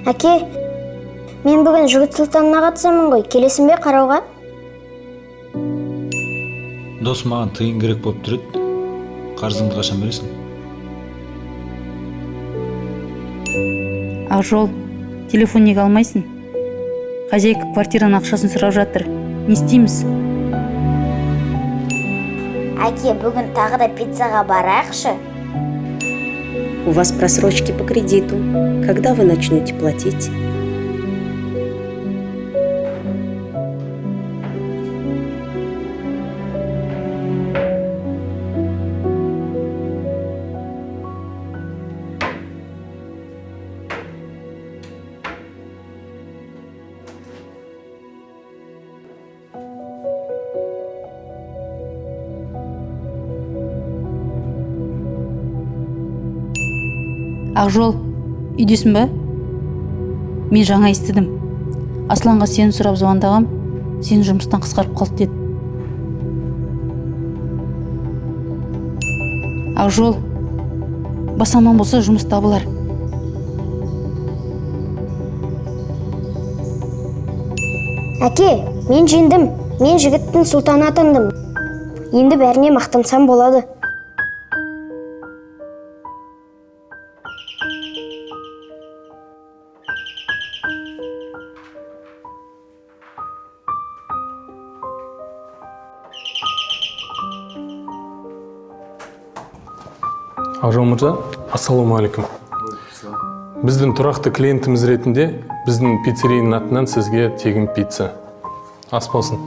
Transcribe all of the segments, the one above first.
Әке, мен бүгін жігіт сұлтанына қатысамын ғой, келесің бе қарауға? Дос, маған тиын керек болып тұр еді. Қарызыңды қашан бересің? Ақжол, телефон неге алмайсың? Хозяйка квартираның ақшасын сұрап жатыр. Не істейміз? Әке, бүгін тағы да пиццаға барайықшы. У вас просрочки по кредиту. Когда вы начнете платить? Ақжол, үйдесің бе? Мен жаңа естідім. Асланға сені сұрап звондағам, сені жұмыстан қысқарып қалды деді. Ақжол, бас аман болса жұмыс табылар. Әке, мен жеңдім. Мен жігіттің сұлтаны атандым. Енді бәріне мақтансам болады. Ақжол мырза, ассалаумағалейкум. Біздің тұрақты клиентіміз ретінде біздің пиццерияның атынан сізге тегін пицца. Ас болсын.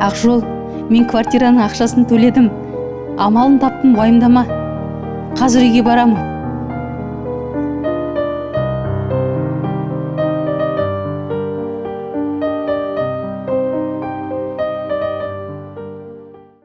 Ақжол, мен квартираның ақшасын төледім. Амалын таптым, уайымдама. Қазір үйге барамын.